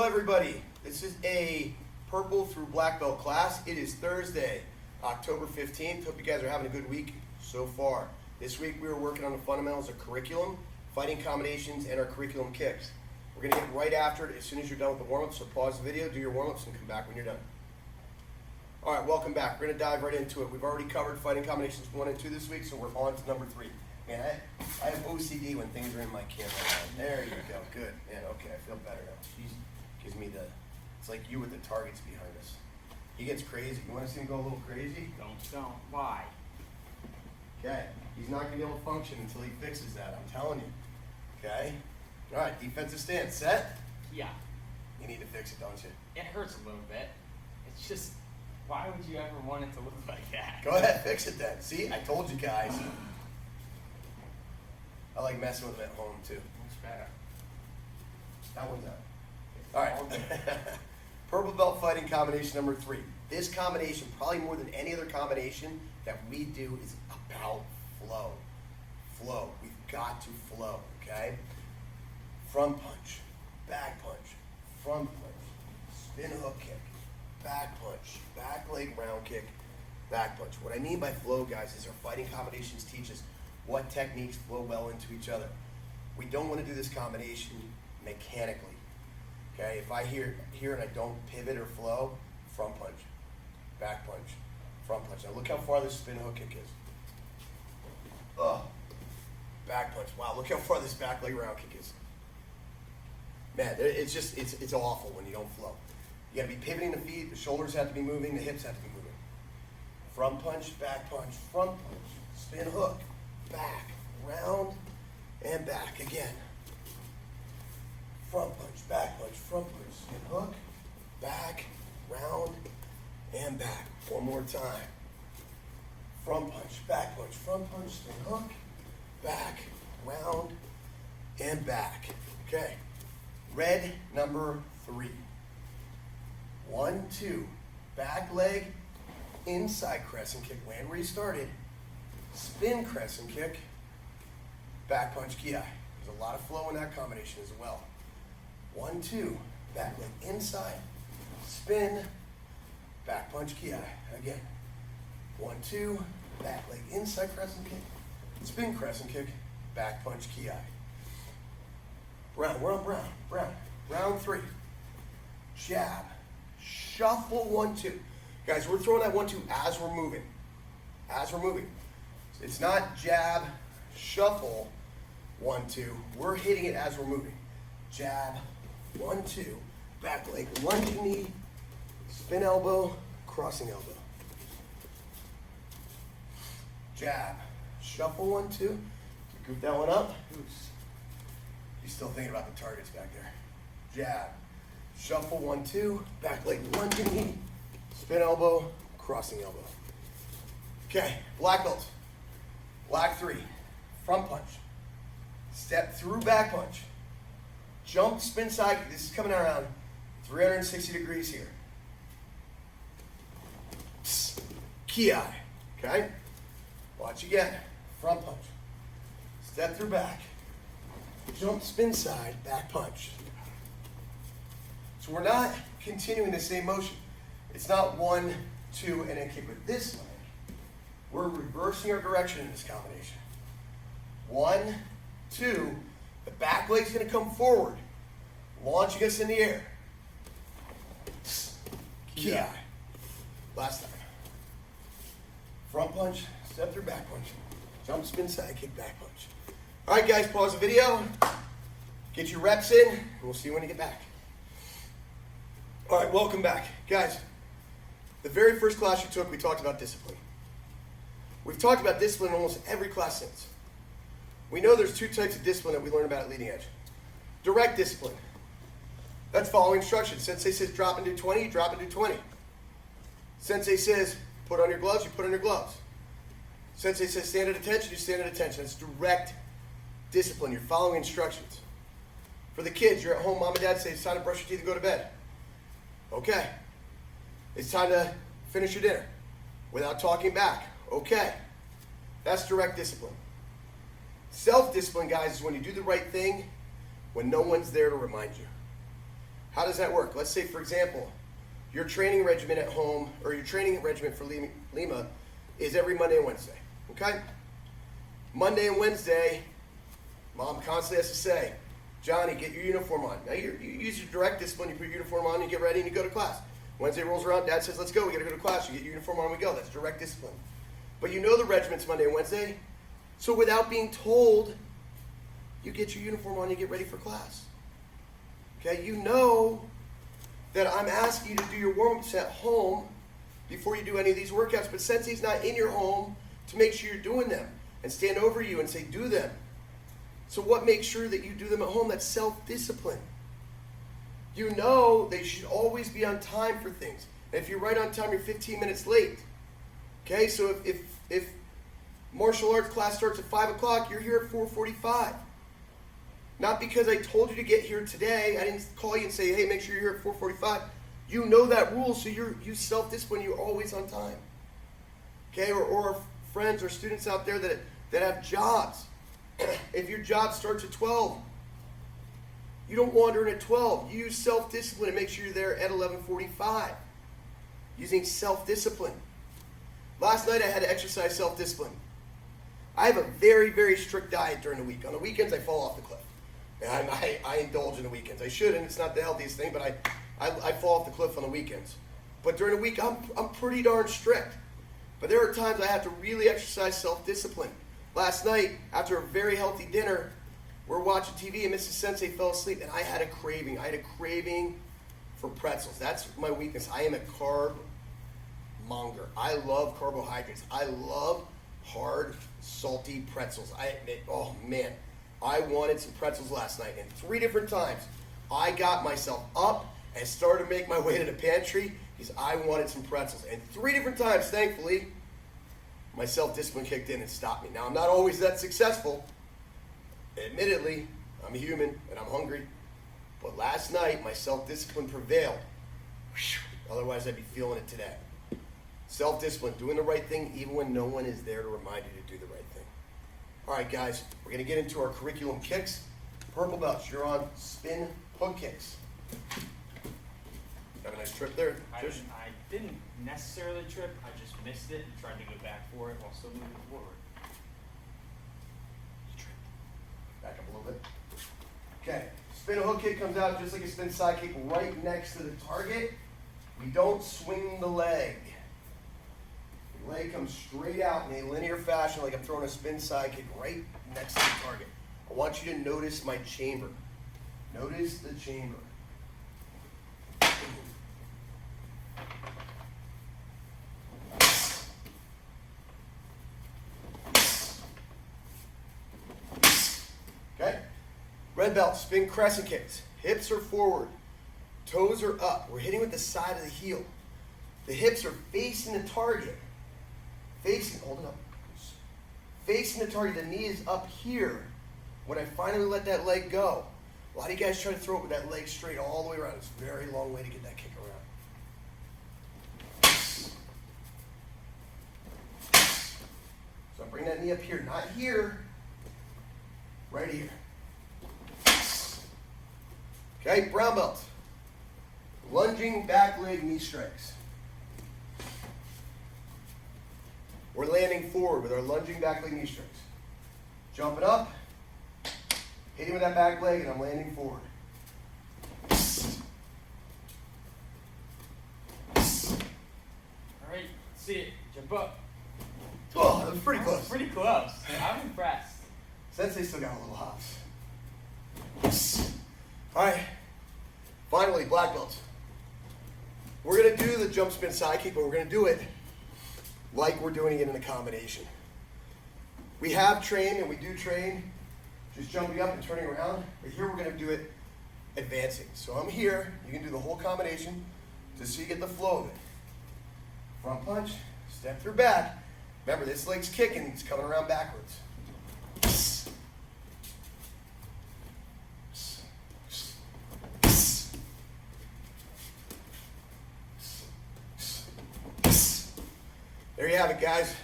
Hello everybody, this is a purple through black belt class. It is Thursday, October 15th. Hope you guys are having a good week so far. This week we were working on the fundamentals of curriculum, fighting combinations, and our curriculum kicks. We're going to get right after it as soon as you're done with the warm-ups, so pause the video, do your warm-ups, and come back when you're done. Alright, welcome back. We're going to dive right into it. We've already covered fighting combinations 1 and 2 this week, so we're on to number 3. Man, I have OCD when things are in my camera. There you go. Good. Man, okay, I feel better now. She gives me the, it's like you with the targets behind us. He gets crazy. You want to see him go a little crazy? Don't. Why? Okay. He's not going to be able to function until he fixes that. I'm telling you. Okay? All right, defensive stance. Set? Yeah. You need to fix it, don't you? It hurts a little bit. It's just, why would you ever want it to look like that? Go ahead, fix it then. See, I told you guys. I like messing with him at home too. Much better. That one's out. All right. Purple belt fighting combination number 3. This combination, probably more than any other combination that we do, is about flow. Flow. We've got to flow, okay? Front punch, back punch, front punch, spin hook kick, back punch, back leg round kick, back punch. What I mean by flow, guys, is our fighting combinations teach us what techniques flow well into each other. We don't want to do this combination mechanically. Okay, if I hear and I don't pivot or flow, front punch, back punch, front punch. Now look how far this spin hook kick is. Oh, back punch. Wow, look how far this back leg round kick is. Man, it's just, it's awful when you don't flow. You gotta be pivoting the feet, the shoulders have to be moving, the hips have to be moving. Front punch, back punch, front punch, spin hook, back, round, and back again. Front punch, back punch, front punch, spin hook, back, round, and back. One more time. Front punch, back punch, front punch, spin hook, back, round, and back. Okay. Red number 3. 1, 2. Back leg, inside crescent kick, land where you started. Spin crescent kick, back punch ki. There's a lot of flow in that combination as well. 1, 2, back leg inside, spin, back punch ki. Again. 1, 2, back leg inside crescent kick, spin crescent kick, back punch ki. Round, we're on round. Round 3. Jab, shuffle 1, 2. Guys, we're throwing that 1, 2 as we're moving. As we're moving. It's not jab, shuffle, 1, 2. We're hitting it as we're moving. Jab, 1, 2. Back leg, lunging knee, spin elbow, crossing elbow. Jab, shuffle 1, 2. Group that one up. You're still thinking about the targets back there. Jab, shuffle 1, 2. Back leg, lunging knee, spin elbow, crossing elbow. Okay, black belts. Black 3, front punch, step through back punch, jump, spin side, this is coming around 360 degrees here. Ki, okay? Watch again, front punch, step through back, jump, spin side, back punch. So we're not continuing the same motion. It's not 1, 2, and then kick with this leg. We're reversing our direction in this combination. 1, 2, the back leg's gonna come forward, launching us in the air. Ki. Last time. Front punch, step through back punch, jump, spin side, kick, back punch. All right, guys, pause the video, get your reps in, and we'll see you when you get back. All right, welcome back. Guys, the very first class you took, we talked about discipline. We've talked about discipline in almost every class since. We know there's 2 types of discipline that we learn about at Leading Edge. Direct discipline. That's following instructions. Sensei says drop and do 20, you drop and do 20. Sensei says put on your gloves, you put on your gloves. Sensei says stand at attention, you stand at attention. That's direct discipline. You're following instructions. For the kids, you're at home, mom and dad say it's time to brush your teeth and go to bed. Okay. It's time to finish your dinner without talking back. Okay. That's direct discipline. Self-discipline, guys, is when you do the right thing when no one's there to remind you. How does that work? Let's say, for example, your training regimen at home, or your training regimen for Lima is every Monday and Wednesday, okay? Monday and Wednesday, Mom constantly has to say, Johnny, get your uniform on. Now you use your direct discipline, you put your uniform on, you get ready, and you go to class. Wednesday rolls around, Dad says, let's go, we gotta go to class. You get your uniform on, we go. That's direct discipline. But you know the regiment's Monday and Wednesday, so without being told, you get your uniform on, you get ready for class. Okay, you know that I'm asking you to do your warm-ups at home before you do any of these workouts, but since he's not in your home, to make sure you're doing them and stand over you and say, do them. So what makes sure that you do them at home? That's self-discipline. You know they should always be on time for things. And if you're right on time, you're 15 minutes late. Okay, so if martial arts class starts at 5 o'clock, you're here at 4:45. Not because I told you to get here today. I didn't call you and say, hey, make sure you're here at 4:45. You know that rule, so you self-discipline, you're always on time. Okay, or friends or students out there that have jobs. If your job starts at 12, you don't wander in at 12. You use self-discipline and make sure you're there at 11:45. Using self-discipline. Last night I had to exercise self-discipline. I have a very, very strict diet during the week. On the weekends I fall off the cliff. And I indulge in the weekends. I shouldn't. It's not the healthiest thing, but I fall off the cliff on the weekends. But during the week I'm pretty darn strict. But there are times I have to really exercise self-discipline. Last night, after a very healthy dinner, we're watching TV and Mrs. Sensei fell asleep, and I had a craving. I had a craving for pretzels. That's my weakness. I am a carb monger. I love carbohydrates. I love hard, salty pretzels. Oh man, I wanted some pretzels last night, and 3 different times I got myself up and started to make my way to the pantry because I wanted some pretzels. And 3 different times, thankfully, my self-discipline kicked in and stopped me. Now, I'm not always that successful. Admittedly, I'm human and I'm hungry. But last night, my self-discipline prevailed. Otherwise, I'd be feeling it today. Self-discipline, doing the right thing even when no one is there to remind you to do the right thing. All right, guys, we're going to get into our curriculum kicks. Purple belts, you're on spin hook kicks. Have a nice trip there. I didn't necessarily trip. I just missed it and tried to go back for it while still moving forward. Back up a little bit. Okay, spin a hook kick comes out just like a spin side kick right next to the target. We don't swing the leg. The leg comes straight out in a linear fashion like I'm throwing a spin side kick right next to the target. I want you to notice my chamber. Notice the chamber. Okay? Red belt, spin crescent kicks. Hips are forward. Toes are up. We're hitting with the side of the heel. The hips are facing the target. Hold it up. Facing the target. The knee is up here. When I finally let that leg go. A lot of you guys try to throw it with that leg straight all the way around. It's a very long way to get that kick around. So I bring that knee up here. Not here. Right here. Okay, brown belt. Lunging back leg knee strikes. We're landing forward with our lunging back leg knee strikes. Jumping up, hitting with that back leg, and I'm landing forward. All right, let's see it. Jump up. Oh, that was pretty close. Pretty close. I'm impressed. Sensei still got a little hops. All right, finally, black belts. We're going to do the jump spin side kick, but we're going to do it like we're doing it in a combination. We have trained, and we do train, just jumping up and turning around. But here we're going to do it advancing. So I'm here. You can do the whole combination just so you get the flow of it. Front punch, step through back. Remember, this leg's kicking. It's coming around backwards. There you have it, guys.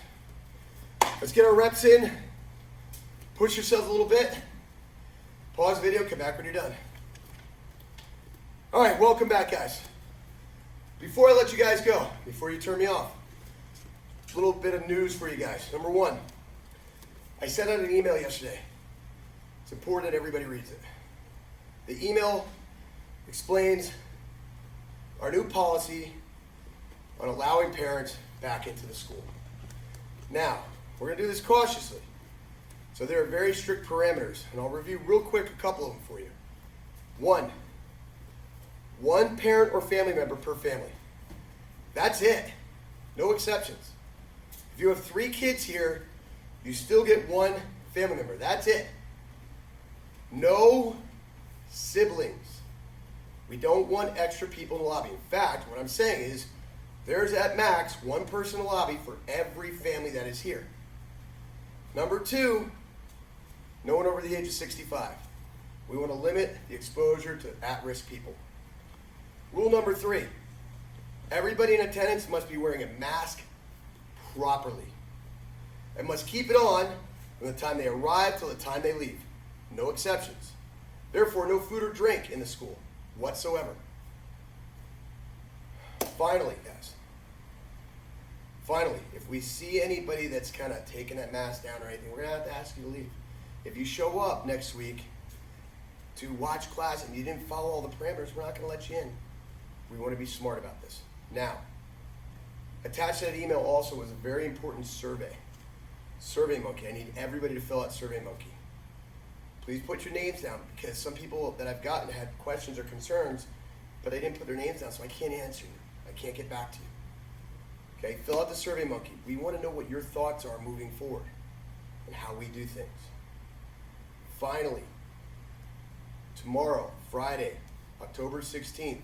Let's get our reps in. Push yourselves a little bit. Pause video, come back when you're done. All right, welcome back, guys. Before I let you guys go, before you turn me off, a little bit of news for you guys. Number one, I sent out an email yesterday. It's important that everybody reads it. The email explains our new policy on allowing parents back into the school. Now, we're going to do this cautiously. So there are very strict parameters, and I'll review real quick a couple of them for you. One parent or family member per family. That's it. No exceptions. If you have 3 kids here, you still get 1 family member. That's it. No siblings. We don't want extra people in the lobby. In fact, what I'm saying is there's at max 1 person in the lobby for every family that is here. Number 2, no one over the age of 65. We want to limit the exposure to at-risk people. Rule number 3, everybody in attendance must be wearing a mask properly and must keep it on from the time they arrive till the time they leave. No exceptions. Therefore, no food or drink in the school whatsoever. Finally, guys, if we see anybody that's kind of taking that mask down or anything, we're going to have to ask you to leave. If you show up next week to watch class and you didn't follow all the parameters, we're not going to let you in. We want to be smart about this. Now, attached to that email also was a very important survey. SurveyMonkey. I need everybody to fill out SurveyMonkey. Please put your names down, because some people that I've gotten had questions or concerns, but they didn't put their names down, so I can't answer you. I can't get back to you. Okay, fill out the SurveyMonkey. We want to know what your thoughts are moving forward and how we do things. Finally, tomorrow, Friday, October 16th,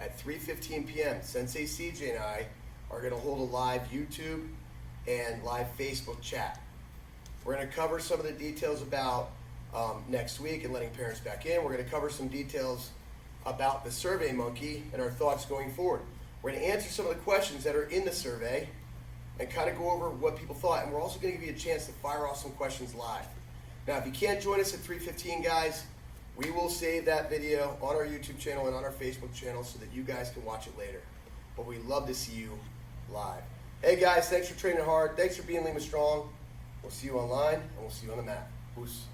at 3:15 p.m., Sensei CJ and I are going to hold a live YouTube and live Facebook chat. We're going to cover some of the details about next week and letting parents back in. We're going to cover some details about the SurveyMonkey and our thoughts going forward. We're going to answer some of the questions that are in the survey and kind of go over what people thought. And we're also going to give you a chance to fire off some questions live. Now, if you can't join us at 3:15, guys, we will save that video on our YouTube channel and on our Facebook channel so that you guys can watch it later. But we'd love to see you live. Hey, guys, thanks for training hard. Thanks for being Lima Strong. We'll see you online, and we'll see you on the mat. Peace.